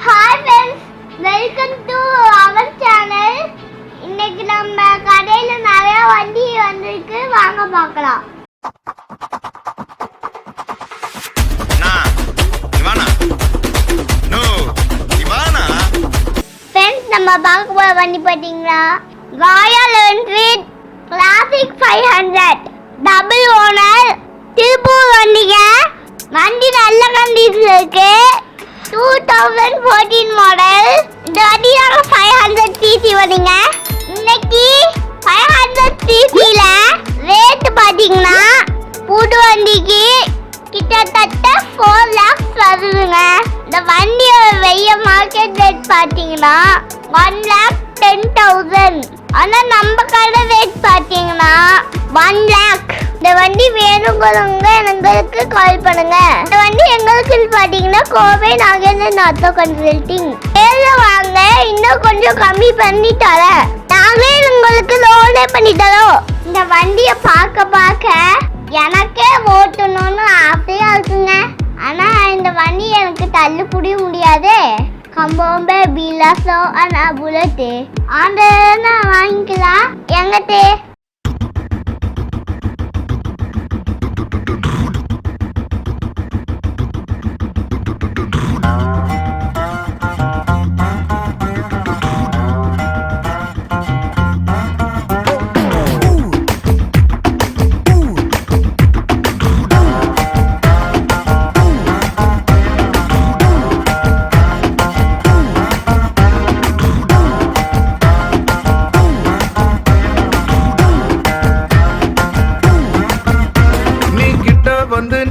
Hi friends, welcome to our channel. இன்னைக்கு நம்ம கடையில நிறைய வண்டி வந்திருக்கு, வாங்க பார்க்கலாம். Friends, நம்ம பார்க்க போற வண்டி பாத்தீங்களா, Royal Enfield classic 500 double owner Tiruppur வண்டிங்க. வண்டி நல்ல கண்டிஷன்ல இருக்கு. 2014 மாடல். இந்த வண்டியோட 500 cc வண்டிங்க. இன்னைக்கு 500 cc-ல ரேட் பாத்தீங்கன்னா புது வண்டிக்கு கிட்டத்தட்ட 4 lakhs வருதுங்க. இந்த வண்டியோட வெளிய மார்க்கெட் ரேட் பாத்தீங்கன்னா 1,10,000. ஆனா நம்ம கடை ரேட் பாத்தீங்கன்னா 1 lakh. இந்த வண்டி வேணுங்கிறவங்க எங்களுக்கு கால் பண்ணுங்க. இந்த வண்டி எங்களுக்கு பாத்தீங்கன்னா கோவை நாகேந்திரன் ஆட்டோ கன்சல்டிங் வாங்க, இன்னும் கொஞ்சம் கம்மி பண்ணி தரேன். நாங்களே உங்களுக்கு லோனே பண்ணி தரோம். இந்த வண்டியை பார்க்க எனக்கே ஓட்டணும்னு ஆசையா இருக்குங்க. ஆனா இந்த வண்டி எனக்கு தள்ளுபடி முடியாது. கம்போம்பே பிலாசோ ஆனா புல்லட் ஆண்ட வாங்கிக்கலாம். எங்கத்தே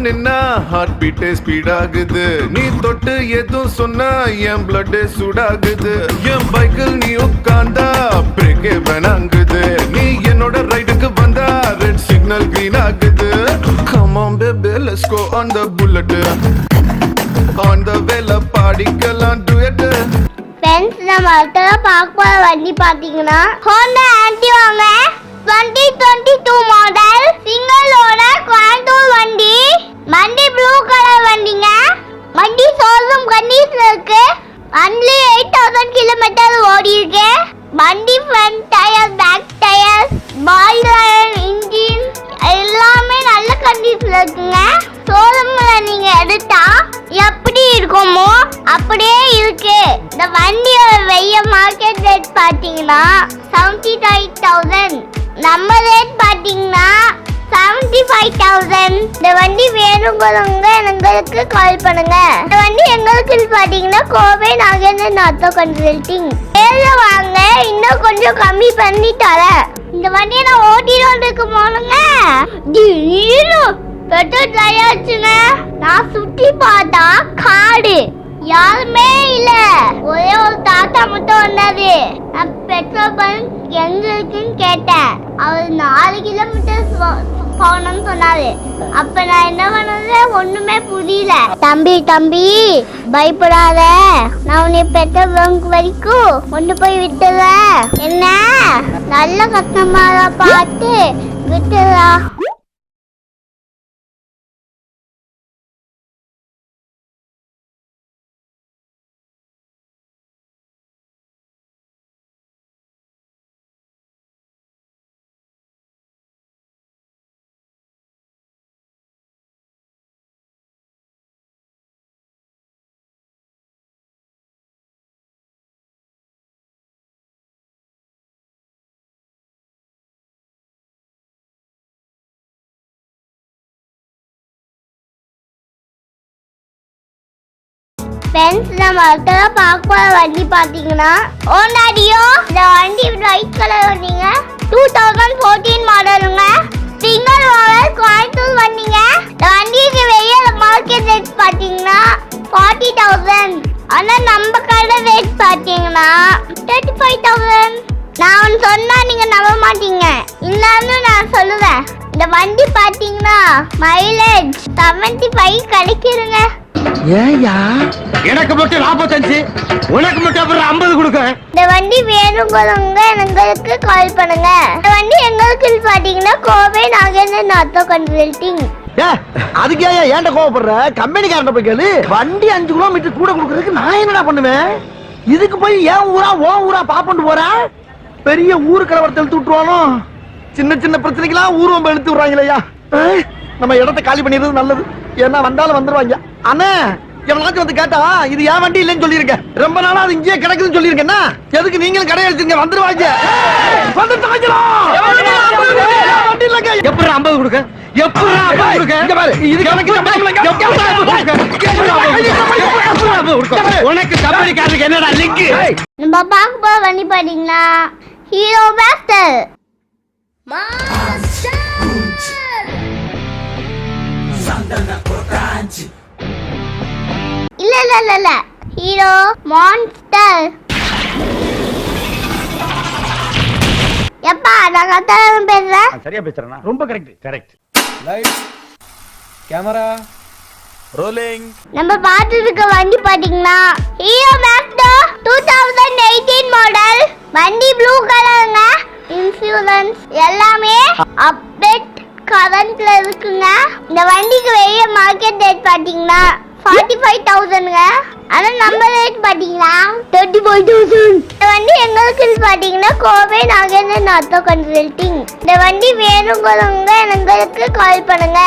நின்னா ஹார்ட் பீட்டே ஸ்பீட் ஆகுது. நீ தொட்டு எதுவும் சொன்னா என் பிளட் சூடாகுது. என் பைக்கில் நீ உட்கார்ந்தா பிரேக்கே வேணாங்குது. நீ என்னோட ரைடுக்கு வந்தா ரெட் சிக்னல் கிரீன் ஆகுது. Come on baby, let's go on the bullet. On the வேல பாடிக்கலாம் duet. Friends, நம்ம அடுத்த பார்க்க வண்டி பாத்தீங்கன்னா Honda Activa 2022 model single owner குவாண்டூர் வண்டி. வண்டி ப்ளூ கலர் வண்டிங்க. வண்டி ஷோரூம் கண்டிஷன்ல இருக்கு. only 8000 கிலோமீட்டர் ஓடி இருக்கு. வண்டி front tyre, back tyre, boiler, engine எல்லாமே நல்ல கண்டிஷன்ல இருக்குங்க. ஷோரூம்ல நீங்க எடுத்தா எப்படி இருக்குமோ அப்படியே இருக்கு. இந்த வண்டியோட வெளிய மார்க்கெட் ரேட் பாத்தீங்கன்னா 75,000. நம்ம ரேட் பாத்தீங்கன்னா 75,000. இந்த வண்டி வேணுங்கிறவங்க எங்களுக்கு கால் பண்ணுங்க. இந்த வண்டி எங்களுக்கு பாத்தீங்கன்னா கோவை நாகேந்திரன் ஆட்டோ கன்சல்டிங் வாங்க, இன்னும் கொஞ்சம் கம்மி பண்ணி தரேன். இந்த வண்டியை நான் ஓட்டிட்டு இருக்கு போனுங்க, திடீர்னு பெட்ரோல் ட்ரை ஆச்சுங்க. நான் சுத்தி பார்த்தா காடு யாருமே இல்ல, ஒரே ஒரு தாத்தா மட்டும் வந்தாரு. நான் பெட்ரோல் பங்க் எங்க இருக்குன்னு கேட்டேன். அவர் 4 கிலோமீட்டர் போகணும்னு சொன்னாரு. அப்ப நான் என்ன பண்ணது ஒண்ணுமே புரியல. தம்பி பயப்படாத, நான் உன்னை பெட்ரோல் பங்க் வரைக்கும் கொண்டு போய் விட்டுறேன். என்ன நல்ல கஸ்டமரா பார்த்து விட்டுறா. Friends, நம்ம அடுத்த பார்க்க வண்டி பாத்தீங்கன்னா Honda Dio. இந்த வண்டி ஒயிட் கலர் வண்டிங்க. 2014 மாடலுங்க. சிங்கிள் ஓனர் குவாண்டூர் வண்டிங்க. இந்த வண்டிக்கு வெளிய மார்க்கெட் ரேட் பாத்தீங்கன்னா 40,000. ஆனா நம்ம கடை ரேட் பாத்தீங்கன்னா 35,000. நான் சொன்னா நீங்க நம்ப மாட்டீங்க, இல்லன்னு நான் சொல்லுவேன். இந்த வண்டி பாத்தீங்கன்னா மைலேஜ் 75 கிடைக்குதுங்க. ஏயா எனக்கு மட்டும் 45, உனக்கு மட்டும் அப்புறம் 50 கொடுக்க. இந்த வண்டி வேணுங்கிறவங்க எங்களுக்கு கால் பண்ணுங்க. இந்த வண்டி எங்களுக்கு பாத்தீங்கன்னா கோவை நாகேந்திரன் ஆட்டோ கன்சல்டிங் அதுக்கு ஏன்ட கோவப்படுற? கம்பெனிக்காரன் போய் கேளு. வண்டி 5 கிலோமீட்டர் கூட கொடுக்கறதுக்கு நான் என்னடா பண்ணுவேன்? இதுக்கு போய் ஏன் ஊரா ஓ ஊரா பாப்பண்டு போற? பெரிய ஊரு கலவரத்தை இழுத்து விட்டுருவானோ? சின்ன சின்ன பிரச்சனைக்கெல்லாம் ஊர்வம்பம் இழுத்து விடுறாங்களேயா. நம்ம இடத்தை காலி பண்ணிடுறது நல்லது. ஏன்னா வந்தாலும் வந்துருவாங்க. அண்ணே எவனாச்சும் வந்து கேட்டா இது ஏன் வண்டி இல்லைன்னு சொல்லியிருக்கேன். ரொம்ப நாளா அது இங்கேயே கிடக்குதுன்னு சொல்லியிருக்கேன்னா எதுக்கு நீங்களும் கடை அடிச்சுங்க வந்துருவாங்க. எப்படி 50 கொடுக்க? எப்படி 50 கொடுக்க? இங்க பாரு இது கணக்கு உனக்கு கம்பெனிக்காரருக்கு என்னடா லிங்க்? நம்ம பார்க்க போற வண்டி பாத்தீங்கன்னா ஹீரோ மாஸ்டர். இல்ல ஹீரோ மான்ஸ்டர். எப்பா நான் கரெக்டாக பேசுறேன்? சரியா பேசுறேனா? ரொம்ப கரெக்ட். Light camera rolling. நம்ம பார்த்துட்டு இருக்க வண்டி பாத்தீங்கன்னா ஹீரோ மாஸ்டர் 2018 மாடல். வண்டி ப்ளூ கலருங்க. இன்சூரன்ஸ் எல்லாமே அப்டேட் கரண்ட்ல இருக்குங்க. இந்த வண்டிக்கு வெளிய மார்க்கெட் ரேட் பாத்தீங்கன்னா 45,000ங்க. ஆனா நம்ம ரேட் பாத்தீங்கன்னா 35,000. இந்த வண்டி எங்களுக்கு பாத்தீங்கன்னா கோவை நாகேந்திரன் ஆட்டோ கன்சல்டிங். இந்த வண்டி வேணுங்கிறவங்க எங்களுக்கு கால் பண்ணுங்க.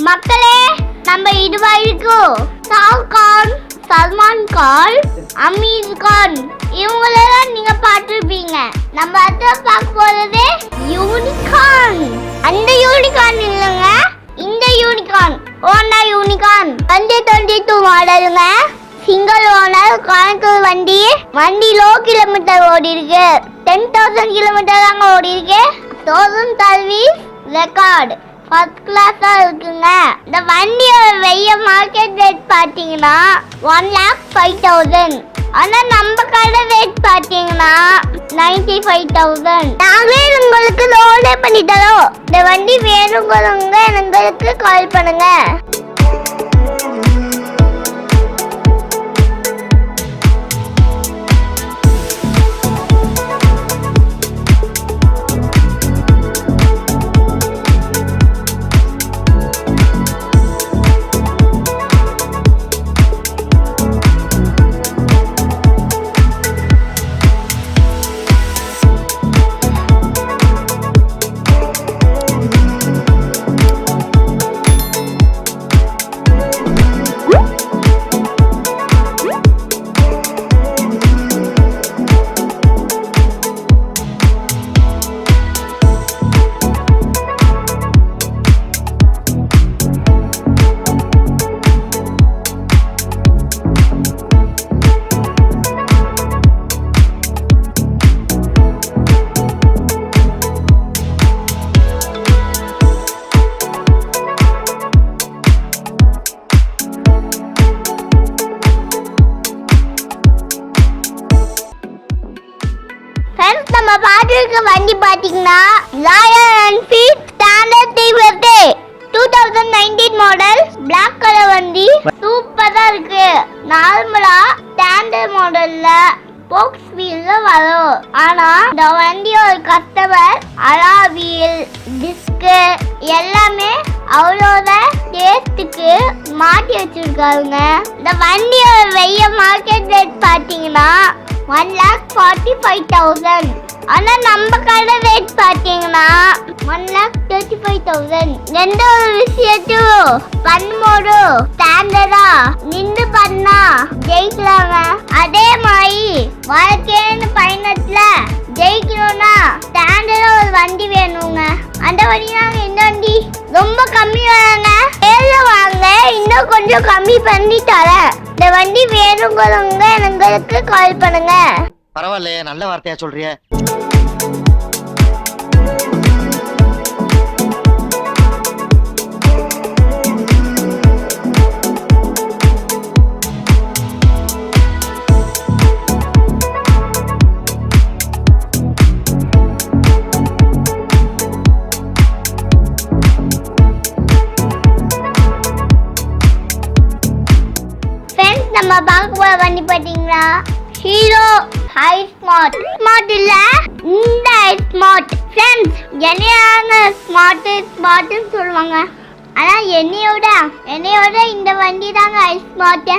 மக்களே நம்ம இதுவரைக்கும் ஷாருக்கான், சல்மான் கான், அமீர் கான் இவங்களெல்லாம் நீங்க பார்த்துருப்பீங்க. நம்ம அடுத்த பார்க்க போறது யூனிகார்ன். அந்த யூனிகார்ன் இல்லைங்க, இந்த யூனிகார்ன் ஹோண்டா யூனிகார்ன் 2022 மாடலுங்க. சிங்கிள் ஓனர் கோயம்புத்தூர் வண்டி லோ கிலோமீட்டர் ஓடி இருக்கு. 10,000 கிலோமீட்டர் தாங்க ஓடி இருக்கு. 1000 சர்வீஸ் ரெக்கார்டு ஃபர்ஸ்ட் கிளாஸா இருக்குங்க. இந்த வண்டியோட வெய்ய மார்க்கெட் ரேட் பாத்தீங்கன்னா 1,05,000. ஆனா நம்ம கடை ரேட் பாத்தீங்கன்னா 95,000. நாங்களே உங்களுக்கு லோனே பண்ணி தரோம். இந்த வண்டி வேணுங்கிறவங்க எங்களுக்கு கால் பண்ணுங்க. நம்ம பாத்துருக்க வண்டி பாத்தீங்கன்னா royal Enfield standard 2019 model black colour வண்டி. சூப்பரா இருக்கு. நார்மலா ஸ்டாண்டர்ட் மாடல்ல போக்ஸ் வீல்ல வரும். ஆனா இந்த வண்டியோட கஸ்டமர் அலா வீல் டிஸ்க் எல்லாமே அவளோட டேஸ்டுக்கு மாட்டி வச்சிருக்காங்க. இந்த வண்டியோட வெய்ய மார்க்கெட் ரேட் பாத்தீங்கன்னா 1,45,000. ஆனா நம்ம கடை ரேட் பாத்தீங்கன்னா 1,35,000. எந்த ஒரு விஷயத்தையும் பண்ணும்போது ஸ்டாண்டர்டா நின்று பண்ணா ஜெயிக்கலாங்க. அதே மாதிரி வாழ்க்கைன்னு பயணத்துல ஜெயிக்கணும்னா ஸ்டாண்டர்டா ஒரு வண்டி வேணுங்க. அந்த வண்டி நாங்க இந்த வண்டி ரொம்ப கம்மி வாங்க, வாங்க இன்னும் கொஞ்சம் கம்மி பண்ணி தரேன். இந்த வண்டி வேணுங்கிறவங்க எங்களுக்கு கால் பண்ணுங்க. பரவாயில்லையே, நல்ல வார்த்தையா சொல்றிய. நம்ம பார்க்க போற வண்டி பாத்தீங்களா, ஹீரோ ஹை ஸ்மார்ட். ஸ்மார்ட் இல்ல, இந்த ஹை ஸ்மார்ட். ஃப்ரெண்ட்ஸ், என்னையான ஸ்மார்ட்னு சொல்லுவாங்க. ஆனா என்னையோட இந்த வண்டி தாங்க high smart.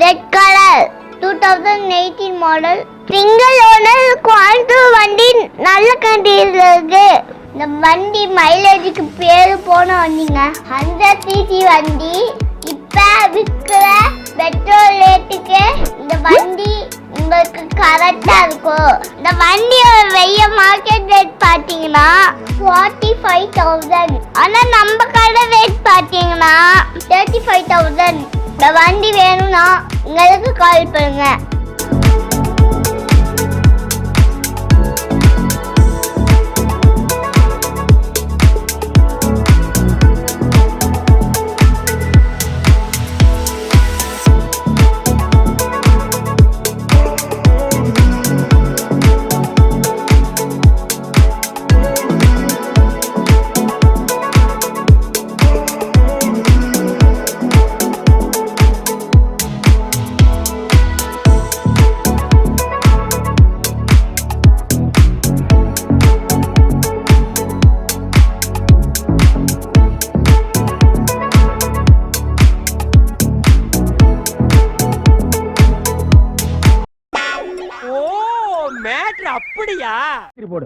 Red colour 2018 model, single owner, quality வண்டி, நல்ல கண்டிஷன்ல இருக்கு. இந்த வண்டி மைலேஜுக்கு பேரு போன வண்டிங்க. 100 cc வண்டி. இப்ப விற்கிற பெட்ரோல் ரேட்டுக்கு இந்த வண்டி உங்களுக்கு கரெக்டா இருக்கும். இந்த வண்டியோட வெய்ய மார்க்கெட் ரேட் பாத்தீங்கன்னா 45,000. ஆனா நம்ம கடை ரேட் பாத்தீங்கன்னா 35,000. இந்த வண்டி வேணும்னா உங்களுக்கு கால் பண்ணுங்க. அப்படியா போடு.